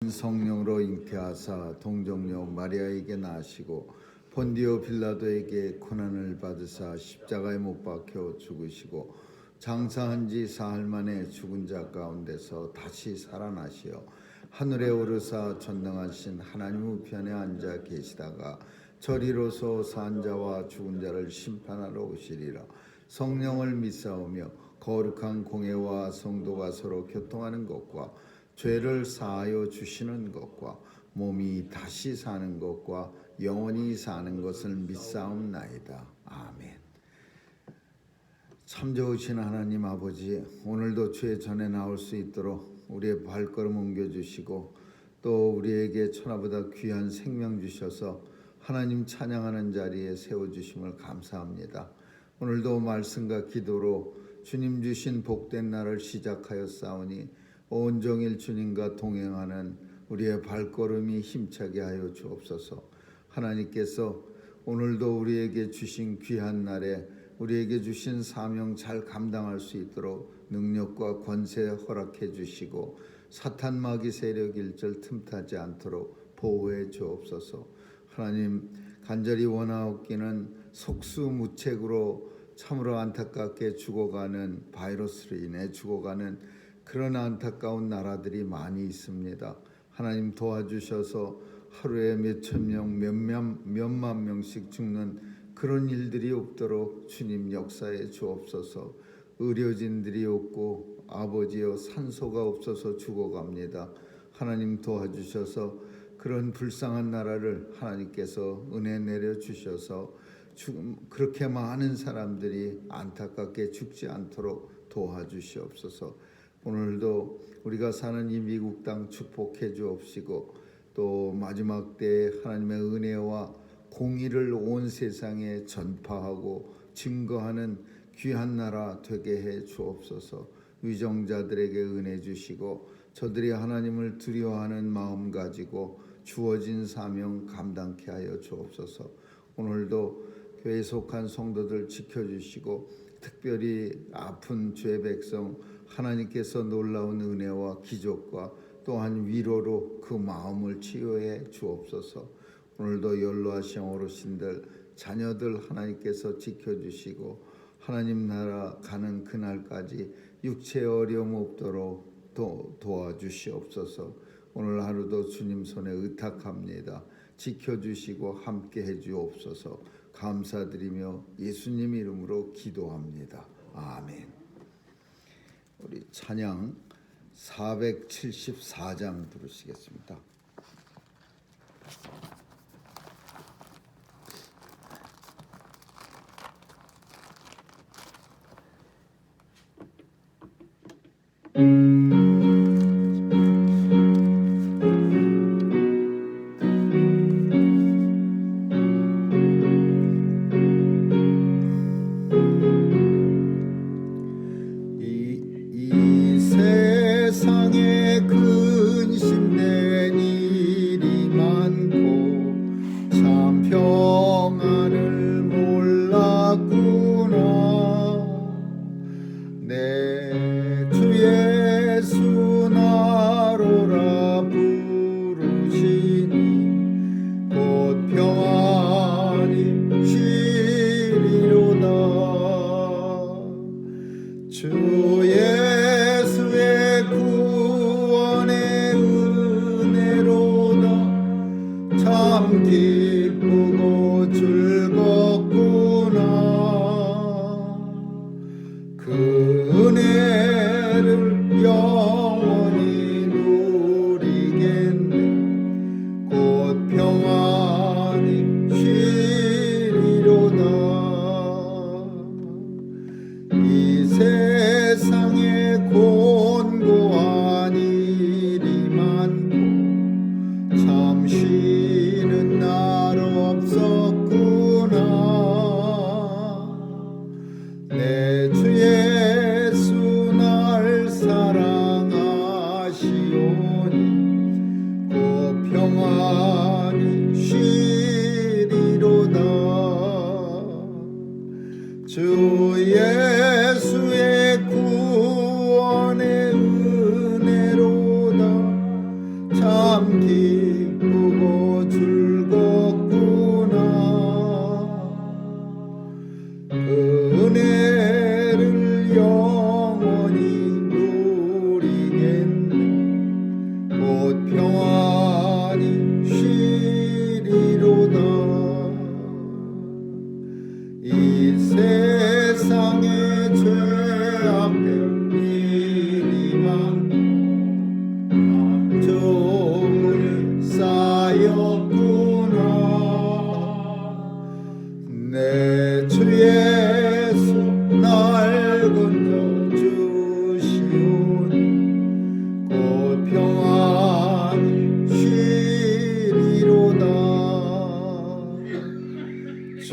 성령으로 잉태하사 동정녀 마리아에게 나시고 본디오 빌라도에게 고난을 받으사 십자가에 못 박혀 죽으시고 장사한 지 사흘 만에 죽은 자 가운데서 다시 살아나시어 하늘에 오르사 전능하신 하나님 우편에 앉아 계시다가 저리로서 산 자와 죽은 자를 심판하러 오시리라. 성령을 믿사오며 거룩한 공회와 성도가 서로 교통하는 것과 죄를 사하여 주시는 것과 몸이 다시 사는 것과 영원히 사는 것을 믿사옵나이다. 아멘. 참 좋으신 하나님 아버지, 오늘도 주의 전에 나올 수 있도록 우리의 발걸음 옮겨주시고 또 우리에게 천하보다 귀한 생명 주셔서 하나님 찬양하는 자리에 세워주심을 감사합니다. 오늘도 말씀과 기도로 주님 주신 복된 날을 시작하였사오니 온종일 주님과 동행하는 우리의 발걸음이 힘차게 하여 주옵소서. 하나님께서 오늘도 우리에게 주신 귀한 날에 우리에게 주신 사명 잘 감당할 수 있도록 능력과 권세 허락해 주시고 사탄 마귀 세력 일절 틈타지 않도록 보호해 주옵소서. 하나님, 간절히 원하옵기는 속수무책으로 참으로 안타깝게 죽어가는 바이러스로 인해 죽어가는 그런 안타까운 나라들이 많이 있습니다. 하나님 도와주셔서 하루에 몇천 명, 몇만 명씩 죽는 그런 일들이 없도록 주님 역사해 주옵소서. 의료진들이 없고 아버지여 산소가 없어서 죽어갑니다. 하나님 도와주셔서 그런 불쌍한 나라를 하나님께서 은혜 내려주셔서 그렇게 많은 사람들이 안타깝게 죽지 않도록 도와주시옵소서. 오늘도 우리가 사는 이 미국 땅 축복해 주옵시고 또 마지막 때에 하나님의 은혜와 공의를 온 세상에 전파하고 증거하는 귀한 나라 되게 해 주옵소서. 위정자들에게 은혜 주시고 저들이 하나님을 두려워하는 마음 가지고 주어진 사명 감당케 하여 주옵소서. 오늘도 교회에 속한 성도들 지켜주시고 특별히 아픈 주의 백성 하나님께서 놀라운 은혜와 기적과 또한 위로로 그 마음을 치유해 주옵소서. 오늘도 연로하신 어르신들 자녀들 하나님께서 지켜주시고 하나님 나라 가는 그날까지 육체의 어려움 없도록 도와주시옵소서. 오늘 하루도 주님 손에 의탁합니다. 지켜주시고 함께 해주옵소서. 감사드리며 예수님 이름으로 기도합니다. 아멘. 우리 찬양 474장 부르시겠습니다. 이 세상에 근심된 일이 많고 참 평안을 몰랐구나. 내 주 예수 나로라 부르시니 곧 평안히 쉬리로다. 주 예수의 구원의 은혜로다. 참 기쁘고 즐겁구나. 그 은혜를 영원히 누리겠네. 곧 평안히 쉬리로다. 이 세상에 곤고한 일이 많고 참 쉬는 날 참 기쁘고 즐겁구나. 그 은혜를 영원히 누리겠네. 곧 평안히 쉬리로다. 이 세상에 죄악된 일이 많고 적을 쌓였구나. 내 주 예수 날 건져 주시오니 곧 평안히 쉬리로다. 주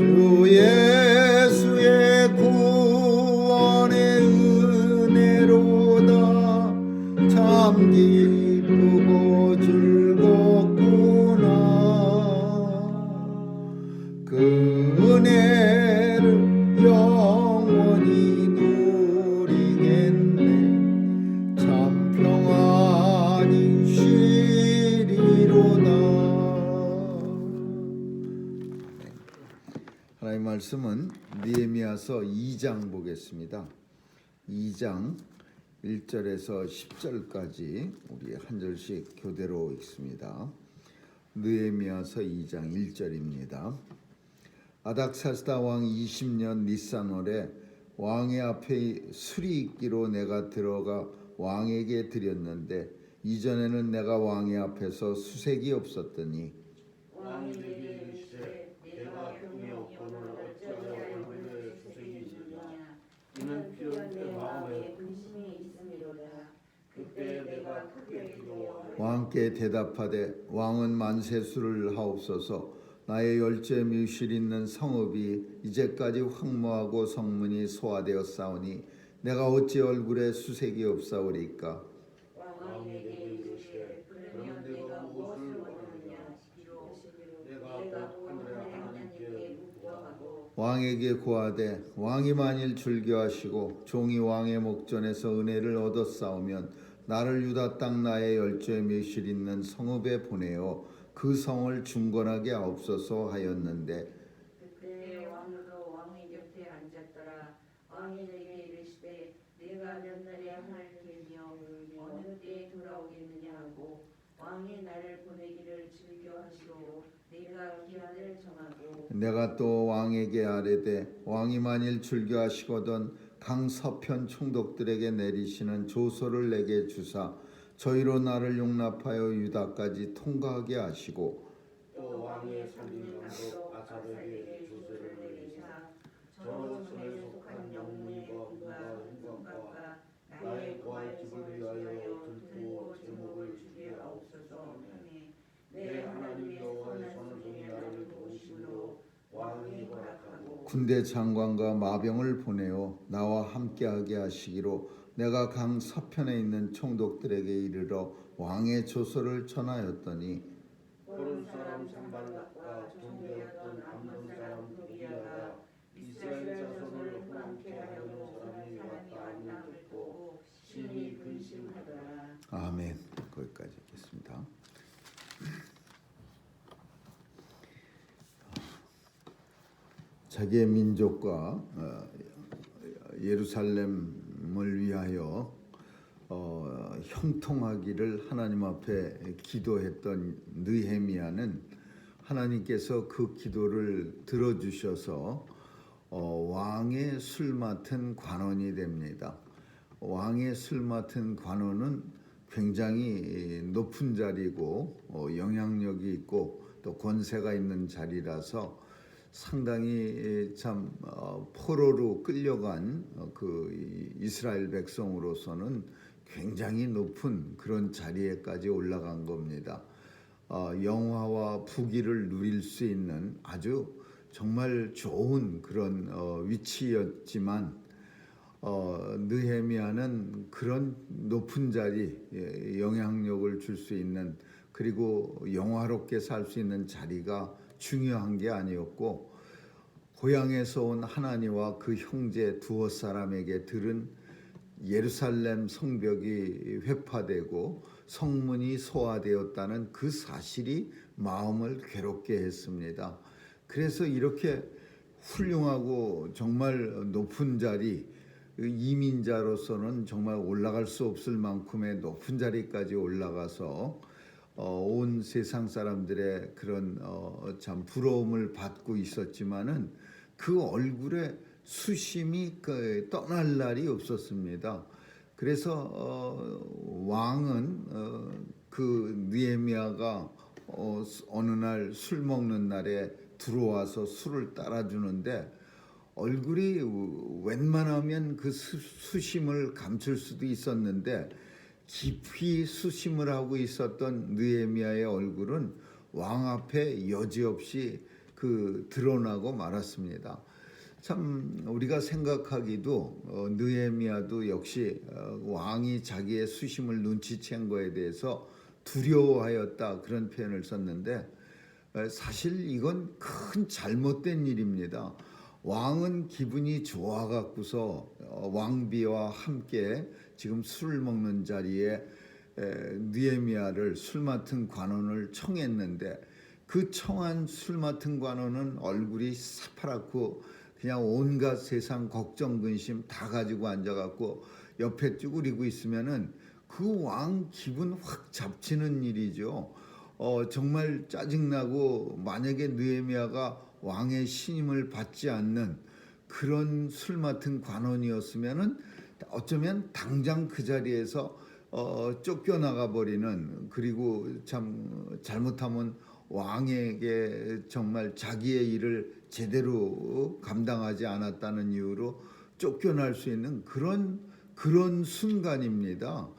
예수의 구원의 은혜로다. 참 기쁘고 즐겁구나. 그 은혜를 영원히 누리겠네. 참 평안히 쉬리로다. 하나님의 말씀은 느헤미야서 2장 보겠습니다. 2장 1절에서 10절까지 우리 한 절씩 교대로 읽습니다. 느헤미야서 2장 1절입니다. 아닥사스다 왕 20년 니산월에 왕의 앞에 술이 있기로 내가 들어가 왕에게 드렸는데 이전에는 내가 왕의 앞에서 수색이 없었더니 왕이 내게 이르시되 내가 병이 없고는 어찌하여 원래 수색이 있느냐. 이는 필연 내 마음에 근심이 있음이로다. 그때 내가 크게 기도하여 왕께 대답하되 왕은 만세수를 하옵소서. 나의 열조의 묘실 있는 성읍이 이제까지 황무하고 성문이 소화되어 싸우니 내가 어찌 얼굴에 수색이 없사오리까. 왕이 내게 이르시되 그러면 내가 무엇을 원하느냐 하시기로 내가 곧 하늘의 하나님께 묵구하고 왕에게 고하되 왕이 만일 즐겨하시고 종이 왕의 목전에서 은혜를 얻었사오면 나를 유다 땅 나의 열조의 묘실 있는 성읍에 보내어 그 성을 중건하게 하옵소서 하였는데 그때 왕도 왕의 곁에 앉았더라. 왕이 내게 이르시되 내가 몇 날에 할 길이며 어느 때에 돌아오겠느냐 하고 왕이 나를 보내기를 즐겨하시고 내가 기한을 정하고 내가 또 왕에게 아뢰되 왕이 만일 즐겨하시거든 강 서편 총독들에게 내리시는 조서를 내게 주사 저희로 나를 용납하여 유다까지 통과하게 하시고 또 왕의 살림 감독 아사랴에게 조서를 내리사 저 손에 속한 영문과 누가 흥건과 나의 구할 집을 위하여 들고 제목을 주게 하옵소서 하니 내 하나님 여호와의 손을 중에 나를 도우심으로 왕이 허락하고 군대 장관과 마병을 보내어 나와 함께하게 하시기로 내가 강 서편에 있는 총독들에게 이르러 왕의 조서를 전하였더니 호른 사람 산발락과 종되었던 암몬 사람 도비야가 이스라엘 자손을 함께 하려는 사람이 왔다 함을 듣고 심히 근심하더라. 아멘. 거기까지 읽겠습니다. 자기의 민족과 예루살렘을 위하여 형통하기를 하나님 앞에 기도했던 느헤미야는 하나님께서 그 기도를 들어주셔서 왕의 술 맡은 관원이 됩니다. 왕의 술 맡은 관원은 굉장히 높은 자리고 영향력이 있고 또 권세가 있는 자리라서 상당히 참 포로로 끌려간 그 이스라엘 백성으로서는 굉장히 높은 그런 자리에까지 올라간 겁니다. 영화와 부귀를 누릴 수 있는 아주 정말 좋은 그런 위치였지만 느헤미야는 그런 높은 자리, 영향력을 줄 수 있는 그리고 영화롭게 살 수 있는 자리가 중요한 게 아니었고 고향에서 온 하나니와 그 형제 두어 사람에게 들은 예루살렘 성벽이 회파되고 성문이 소화되었다는 그 사실이 마음을 괴롭게 했습니다. 그래서 이렇게 훌륭하고 정말 높은 자리, 이민자로서는 정말 올라갈 수 없을 만큼의 높은 자리까지 올라가서 온 세상 사람들의 그런 참 부러움을 받고 있었지만은 그 얼굴에 수심이 떠날 날이 없었습니다. 그래서 왕은 그 느헤미야가 어느 날 술 먹는 날에 들어와서 술을 따라주는데 얼굴이 웬만하면 그 수심을 감출 수도 있었는데 깊이 수심을 하고 있었던 느헤미야의 얼굴은 왕 앞에 여지없이 드러나고 말았습니다. 참 우리가 생각하기도 느헤미야도 역시 왕이 자기의 수심을 눈치챈 거에 대해서 두려워하였다, 그런 표현을 썼는데 사실 이건 큰 잘못된 일입니다. 왕은 기분이 좋아 갖고서 왕비와 함께 지금 술을 먹는 자리에 느헤미야를 술 맡은 관원을 청했는데 그 청한 술 맡은 관원은 얼굴이 새파랗고 그냥 온갖 세상 걱정 근심 다 가지고 앉아갖고 옆에 쭈그리고 있으면은 그 왕 기분 확 잡치는 일이죠. 정말 짜증나고, 만약에 느헤미야가 왕의 신임을 받지 않는 그런 술 맡은 관원이었으면은 어쩌면 당장 그 자리에서 쫓겨나가 버리는, 그리고 참 잘못하면 왕에게 정말 자기의 일을 제대로 감당하지 않았다는 이유로 쫓겨날 수 있는 그런 순간입니다.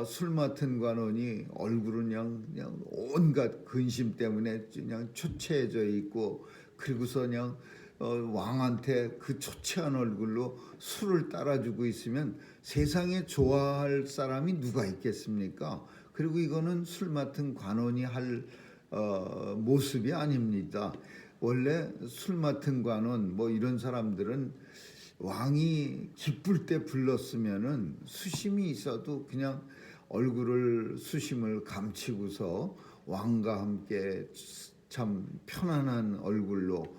술 맡은 관원이 얼굴은 그냥 온갖 근심 때문에 그냥 초췌해져 있고, 그리고서 그냥 왕한테 그 초췌한 얼굴로 술을 따라주고 있으면 세상에 좋아할 사람이 누가 있겠습니까? 그리고 이거는 술 맡은 관원이 할 모습이 아닙니다. 원래 술 맡은 관원 뭐 이런 사람들은 왕이 기쁠 때 불렀으면은 수심이 있어도 그냥 얼굴을 수심을 감추고서 왕과 함께 참 편안한 얼굴로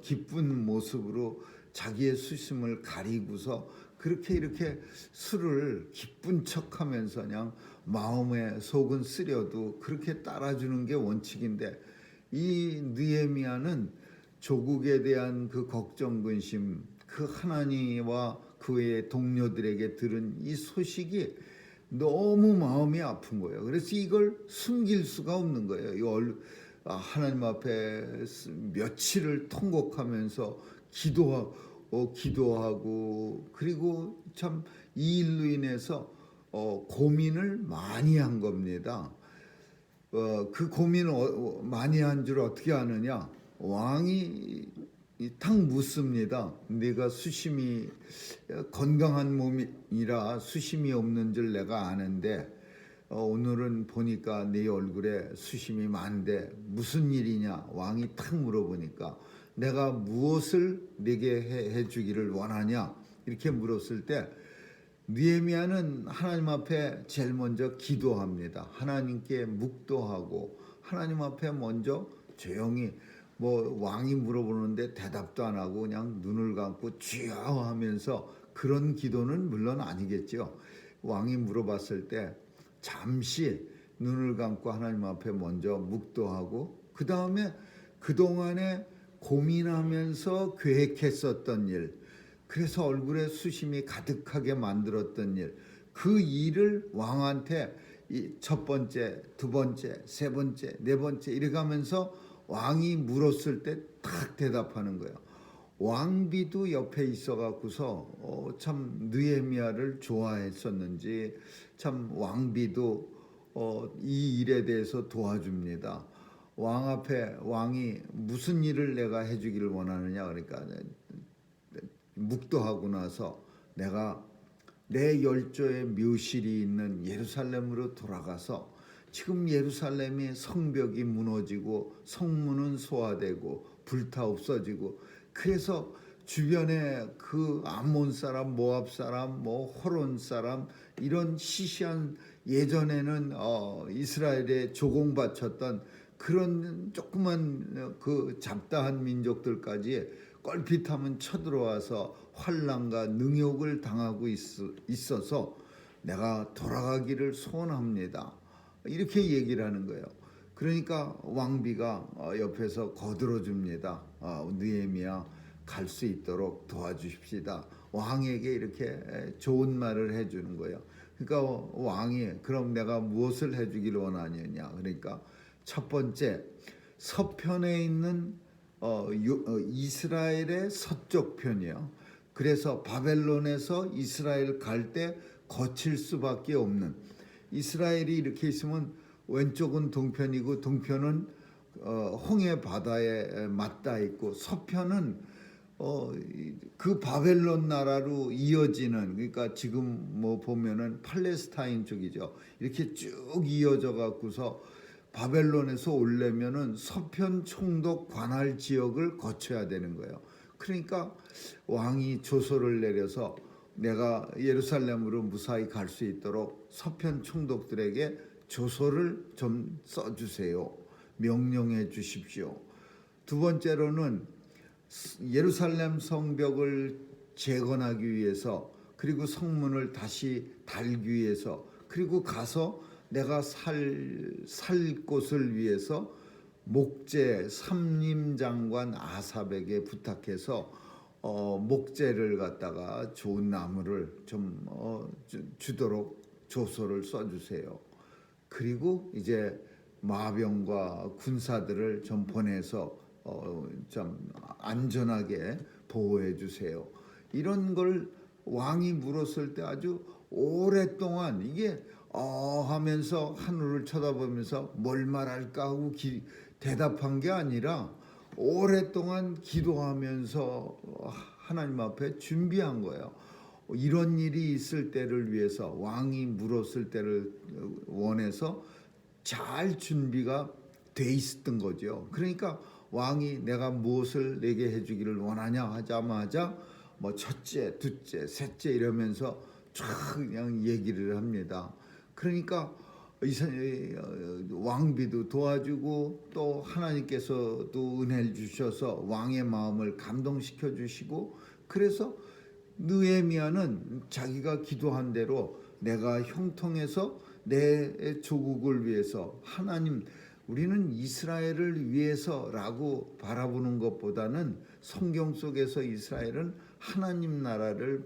기쁜 모습으로 자기의 수심을 가리고서 그렇게 이렇게 술을 기쁜 척하면서 그냥 마음에 속은 쓰려도 그렇게 따라주는 게 원칙인데, 이 느헤미야는 조국에 대한 그 걱정 근심, 그 하나님과 그의 동료들에게 들은 이 소식이 너무 마음이 아픈 거예요. 그래서 이걸 숨길 수가 없는 거예요. 하나님 앞에 며칠을 통곡하면서 기도하고 그리고 참 이 일로 인해서 고민을 많이 한 겁니다. 그 고민을 많이 한 줄 어떻게 아느냐? 왕이 탁 묻습니다. 내가 수심이 건강한 몸이라 수심이 없는 줄 내가 아는데 오늘은 보니까 네 얼굴에 수심이 많은데 무슨 일이냐? 왕이 탁 물어보니까 내가 무엇을 네게 해주기를 원하냐? 이렇게 물었을 때 느헤미야는 하나님 앞에 제일 먼저 기도합니다. 하나님께 묵도하고 하나님 앞에 먼저 조용히, 뭐 왕이 물어보는데 대답도 안 하고 그냥 눈을 감고 주여 하면서 그런 기도는 물론 아니겠죠. 왕이 물어봤을 때 잠시 눈을 감고 하나님 앞에 먼저 묵도하고, 그 다음에 그동안에 고민하면서 계획했었던 일, 그래서 얼굴에 수심이 가득하게 만들었던 일, 그 일을 왕한테 첫 번째, 두 번째, 세 번째, 네 번째 이래 가면서 왕이 물었을 때 딱 대답하는 거예요. 왕비도 옆에 있어 갖고서 참 느헤미야를 좋아했었는지 참 왕비도 이 일에 대해서 도와줍니다. 왕 앞에 왕이 무슨 일을 내가 해주기를 원하느냐, 그러니까 묵도하고 나서 내가 내 열조의 묘실이 있는 예루살렘으로 돌아가서, 지금 예루살렘의 성벽이 무너지고 성문은 소화되고 불타 없어지고, 그래서 주변에 그 암몬 사람, 모압 사람, 뭐 호론 사람 이런 시시한 예전에는 이스라엘에 조공바쳤던 그런 조그만 그 잡다한 민족들까지 껄핏하면 쳐들어와서 환난과 능욕을 당하고 있어서 내가 돌아가기를 소원합니다. 이렇게 얘기를 하는 거예요. 그러니까 왕비가 옆에서 거들어 줍니다. 느헤미야 갈 수 있도록 도와주십시다. 왕에게 이렇게 좋은 말을 해주는 거예요. 그러니까 왕이 그럼 내가 무엇을 해주기를 원하느냐. 그러니까 첫 번째 서편에 있는 이스라엘의 서쪽 편이에요. 그래서 바벨론에서 이스라엘 갈 때 거칠 수밖에 없는, 이스라엘이 이렇게 있으면 왼쪽은 동편이고 동편은 홍해 바다에 맞닿아 있고 서편은 그 바벨론 나라로 이어지는, 그러니까 지금 뭐 보면은 팔레스타인 쪽이죠. 이렇게 쭉 이어져 갖고서 바벨론에서 오려면은 서편 총독 관할 지역을 거쳐야 되는 거예요. 그러니까 왕이 조서를 내려서 내가 예루살렘으로 무사히 갈 수 있도록 서편 총독들에게 조서를 좀 써주세요. 명령해 주십시오. 두 번째로는 예루살렘 성벽을 재건하기 위해서, 그리고 성문을 다시 달기 위해서, 그리고 가서 내가 살 곳을 위해서 목재 삼림장관 아삽에게 부탁해서 목재를 갖다가 좋은 나무를 좀 주도록 조서를 써주세요. 그리고 이제 마병과 군사들을 좀 보내서 좀 안전하게 보호해 주세요. 이런 걸 왕이 물었을 때 아주 오랫동안 이게 하면서 하늘을 쳐다보면서 뭘 말할까 하고 대답한 게 아니라 오랫동안 기도하면서 하나님 앞에 준비한 거예요. 이런 일이 있을 때를 위해서, 왕이 물었을 때를 원해서 잘 준비가 돼 있었던 거죠. 그러니까 왕이 내가 무엇을 내게 해주기를 원하냐 하자마자 뭐 첫째, 둘째, 셋째 이러면서 쫙 그냥 얘기를 합니다. 그러니까 왕비도 도와주고 또 하나님께서도 은혜를 주셔서 왕의 마음을 감동시켜 주시고, 그래서 느헤미야는 자기가 기도한 대로 내가 형통해서 내 조국을 위해서, 하나님 우리는 이스라엘을 위해서라고 바라보는 것보다는 성경 속에서 이스라엘은 하나님 나라를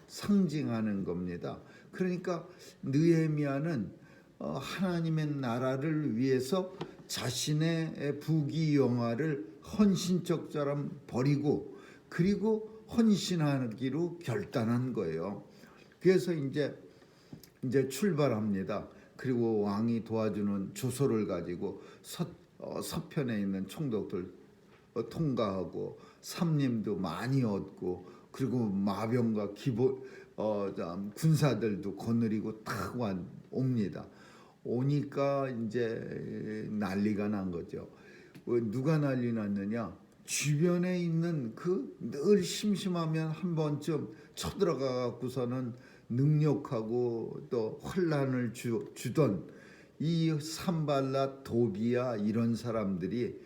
상징하는 겁니다. 그러니까 느헤미야는 하나님의 나라를 위해서 자신의 부귀영화를 헌신적처럼 버리고 그리고 헌신하기로 결단한 거예요. 그래서 이제 출발합니다. 그리고 왕이 도와주는 조서를 가지고 서편에 있는 총독들 통과하고 삼림도 많이 얻고, 그리고 마병과 군사들도 거느리고 탁 옵니다. 오니까 이제 난리가 난 거죠. 누가 난리 났느냐? 주변에 있는 그 늘 심심하면 한 번쯤 쳐들어가 갖고서는 능욕하고 또 환난을 주던 이 산발랏, 도비야 이런 사람들이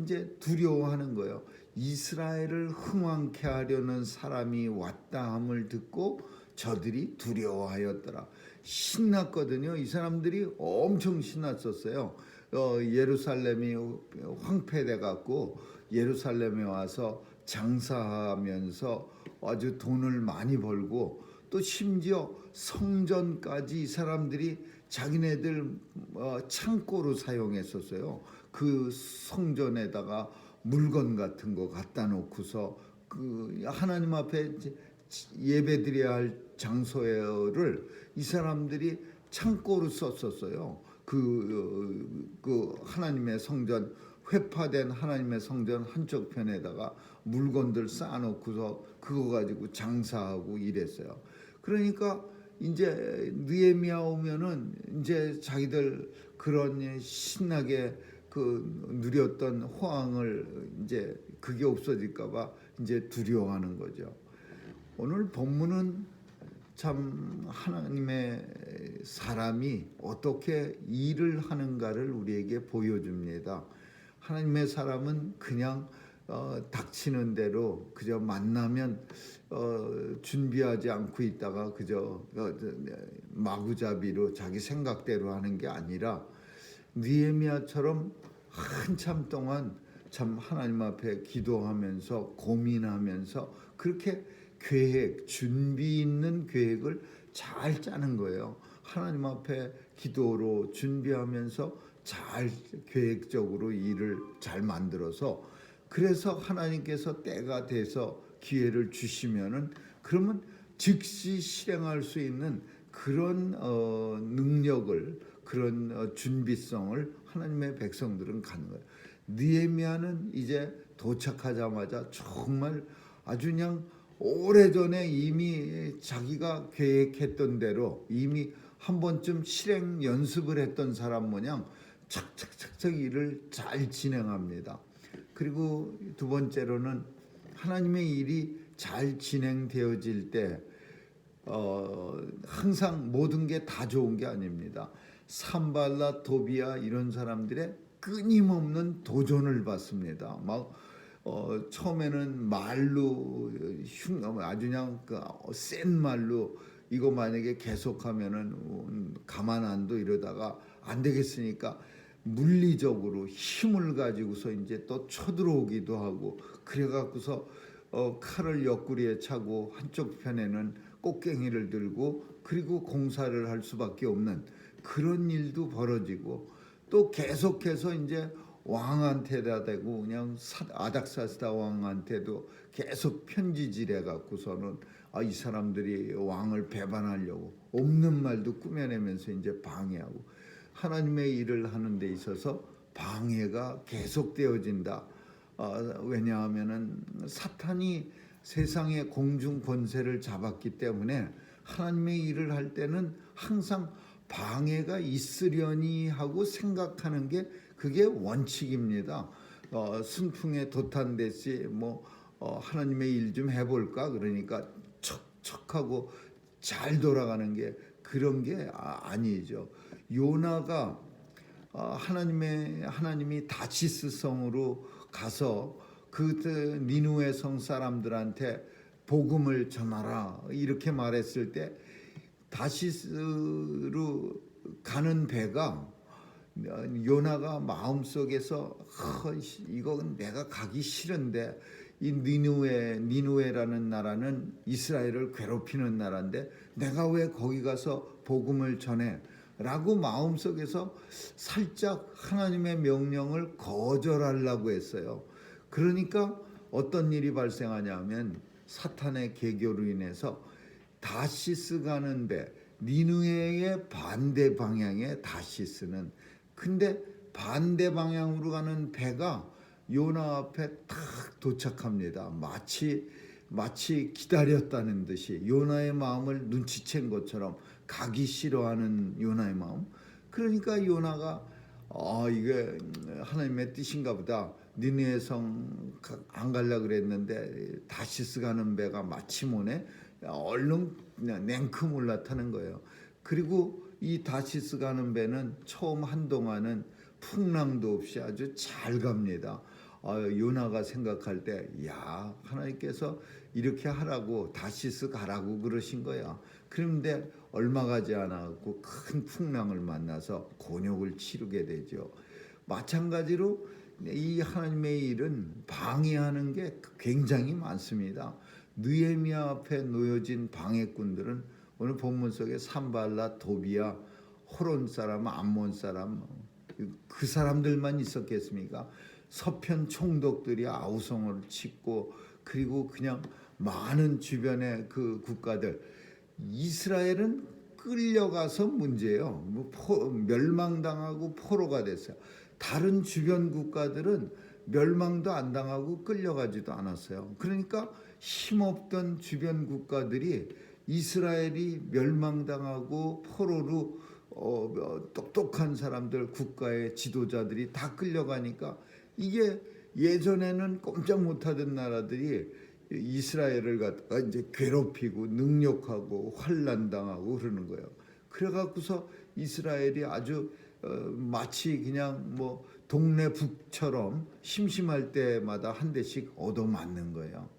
이제 두려워하는 거예요. 이스라엘을 흥왕케 하려는 사람이 왔다 함을 듣고 저들이 두려워하였더라. 신났거든요. 이 사람들이 엄청 신났었어요. 예루살렘이 황폐돼 갖고 예루살렘에 와서 장사하면서 아주 돈을 많이 벌고, 또 심지어 성전까지 이 사람들이 자기네들 창고로 사용했었어요. 그 성전에다가 물건 같은 거 갖다 놓고서 그 하나님 앞에 예배드려야 할 장소를 이 사람들이 창고로 썼었어요. 그 하나님의 성전, 회파된 하나님의 성전 한쪽 편에다가 물건들 쌓아놓고서 그거 가지고 장사하고 이랬어요. 그러니까 이제 느헤미야 오면은 이제 자기들 그런 신나게 그 누렸던 호황을 이제 그게 없어질까봐 이제 두려워하는 거죠. 오늘 본문은 참 하나님의 사람이 어떻게 일을 하는가를 우리에게 보여줍니다. 하나님의 사람은 그냥 닥치는 대로 그저 만나면 준비하지 않고 있다가 그저 마구잡이로 자기 생각대로 하는 게 아니라 느헤미야처럼 한참 동안 참 하나님 앞에 기도하면서 고민하면서 그렇게 계획, 준비 있는 계획을 잘 짜는 거예요. 하나님 앞에 기도로 준비하면서 잘 계획적으로 일을 잘 만들어서 그래서 하나님께서 때가 돼서 기회를 주시면은 그러면 즉시 실행할 수 있는 그런 능력을 그런 준비성을 하나님의 백성들은 갖는 거예요. 느헤미야는 이제 도착하자마자 정말 아주 그냥 오래전에 이미 자기가 계획했던 대로 이미 한 번쯤 실행 연습을 했던 사람 모양 착착착착 일을 잘 진행합니다. 그리고 두 번째로는 하나님의 일이 잘 진행되어질 때 항상 모든 게 다 좋은 게 아닙니다. 산발라 도비아 이런 사람들의 끊임없는 도전을 받습니다. 막 처음에는 말로 아주 그냥 센 말로 이거 만약에 계속하면은 가만 안 둬 이러다가 안 되겠으니까 물리적으로 힘을 가지고서 이제 또 쳐들어오기도 하고 그래갖고서 칼을 옆구리에 차고 한쪽 편에는 꽃갱이를 들고 그리고 공사를 할 수밖에 없는 그런 일도 벌어지고 또 계속해서 이제 왕한테다 대고 그냥 아닥사스다 왕한테도 계속 편지질해 갖고서는 이 사람들이 왕을 배반하려고 없는 말도 꾸며내면서 이제 방해하고 하나님의 일을 하는 데 있어서 방해가 계속되어진다. 왜냐하면은 사탄이 세상의 공중 권세를 잡았기 때문에 하나님의 일을 할 때는 항상 방해가 있으려니 하고 생각하는 게 그게 원칙입니다. 순풍에 도탄듯이 하나님의 일 좀 해볼까 그러니까 척척하고 잘 돌아가는 게 그런 게 아니죠. 요나가 하나님이 다시스 성으로 가서 그 니누에 성 사람들한테 복음을 전하라 이렇게 말했을 때 다시스로 가는 배가 요나가 마음속에서 이건 내가 가기 싫은데 이 니누에라는 나라는 이스라엘을 괴롭히는 나라인데 내가 왜 거기 가서 복음을 전해? 라고 마음속에서 살짝 하나님의 명령을 거절하려고 했어요. 그러니까 어떤 일이 발생하냐면 사탄의 계교로 인해서 다시스 가는 배 니누에의 반대 방향의 다시스는 근데 반대 방향으로 가는 배가 요나 앞에 딱 도착합니다. 마치 기다렸다는 듯이 요나의 마음을 눈치챈 것처럼 가기 싫어하는 요나의 마음. 그러니까 요나가 이게 하나님의 뜻인가 보다. 니느웨 성 안 가려고 그랬는데 다시스 가는 배가 마침 오네. 얼른 냉큼 올라타는 거예요. 그리고 이 다시스 가는 배는 처음 한동안은 풍랑도 없이 아주 잘 갑니다. 요나가 생각할 때, 야, 하나님께서 이렇게 하라고 다시스 가라고 그러신 거야. 그런데 얼마 가지 않았고 큰 풍랑을 만나서 곤욕을 치르게 되죠. 마찬가지로 이 하나님의 일은 방해하는 게 굉장히 많습니다. 느헤미야 앞에 놓여진 방해꾼들은 오늘 본문 속에 산발라, 도비야, 호론 사람, 암몬 사람 그 사람들만 있었겠습니까? 서편 총독들이 아우성을 짓고 그리고 그냥 많은 주변의 그 국가들 이스라엘은 끌려가서 문제예요. 멸망당하고 포로가 됐어요. 다른 주변 국가들은 멸망도 안 당하고 끌려가지도 않았어요. 그러니까 힘없던 주변 국가들이 이스라엘이 멸망당하고 포로로 똑똑한 사람들, 국가의 지도자들이 다 끌려가니까 이게 예전에는 꼼짝 못하던 나라들이 이스라엘을 갖다가 이제 괴롭히고 능욕하고 환난당하고 그러는 거예요. 그래갖고서 이스라엘이 아주 마치 그냥 뭐 동네 북처럼 심심할 때마다 한 대씩 얻어맞는 거예요.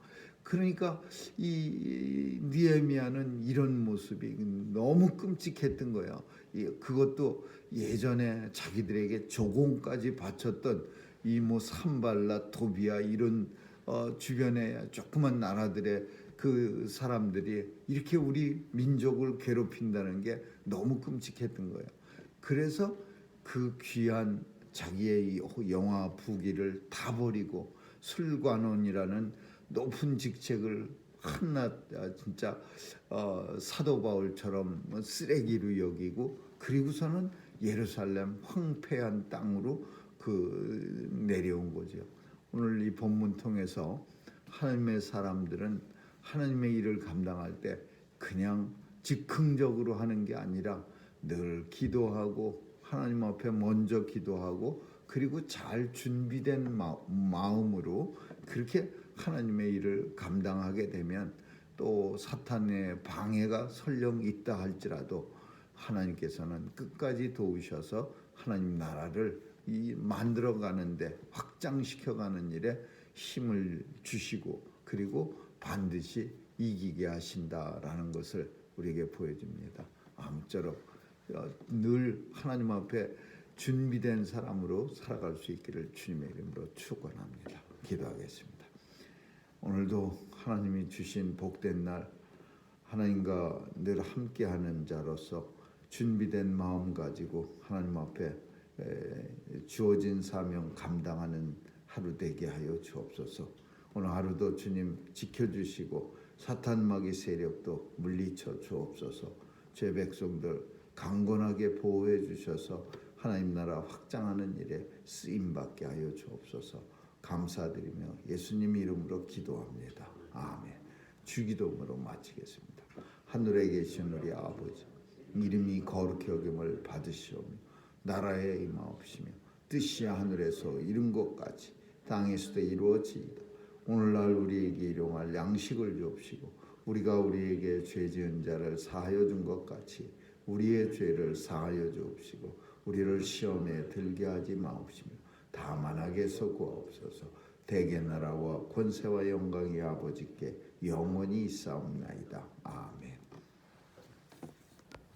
그러니까 이 느헤미야는 이런 모습이 너무 끔찍했던 거예요. 그것도 예전에 자기들에게 조공까지 바쳤던 이 뭐 산발라, 도비아 이런 주변의 조그만 나라들의 그 사람들이 이렇게 우리 민족을 괴롭힌다는 게 너무 끔찍했던 거예요. 그래서 그 귀한 자기의 영화 부귀를 다 버리고 술관원이라는 높은 직책을 한낱 진짜 사도 바울처럼 쓰레기로 여기고, 그리고서는 예루살렘 황폐한 땅으로 내려온 거죠. 오늘 이 본문 통해서 하나님의 사람들은 하나님의 일을 감당할 때 그냥 즉흥적으로 하는 게 아니라 늘 기도하고 하나님 앞에 먼저 기도하고 그리고 잘 준비된 마음으로 그렇게 하나님의 일을 감당하게 되면 또 사탄의 방해가 설령 있다 할지라도 하나님께서는 끝까지 도우셔서 하나님 나라를 만들어 가는데 확장시켜 가는 일에 힘을 주시고 그리고 반드시 이기게 하신다라는 것을 우리에게 보여줍니다. 아무쪼록 늘 하나님 앞에 준비된 사람으로 살아갈 수 있기를 주님의 이름으로 축원합니다. 기도하겠습니다. 오늘도 하나님이 주신 복된 날, 하나님과 늘 함께하는 자로서 준비된 마음 가지고 하나님 앞에 주어진 사명 감당하는 하루 되게 하여 주옵소서. 오늘 하루도 주님 지켜주시고 사탄 마귀 세력도 물리쳐 주옵소서. 제 백성들 강건하게 보호해 주셔서 하나님 나라 확장하는 일에 쓰임받게 하여 주옵소서. 감사드리며 예수님 이름으로 기도합니다. 아멘. 주기도문으로 마치겠습니다. 하늘에 계신 우리 아버지, 이름이 거룩히 여김을 받으시오며 나라에 임하옵시며 뜻이 하늘에서 이룬 것 같이 땅에서도 이루어지이다. 오늘날 우리에게 일용할 양식을 주옵시고 우리가 우리에게 죄 지은 자를 사하여 준 것 같이 우리의 죄를 사하여 주옵시고 우리를 시험에 들게 하지 마옵시며 다만 악에서 구하옵소서. 대개 나라와 권세와 영광이 아버지께 영원히 있사옵나이다. 아멘.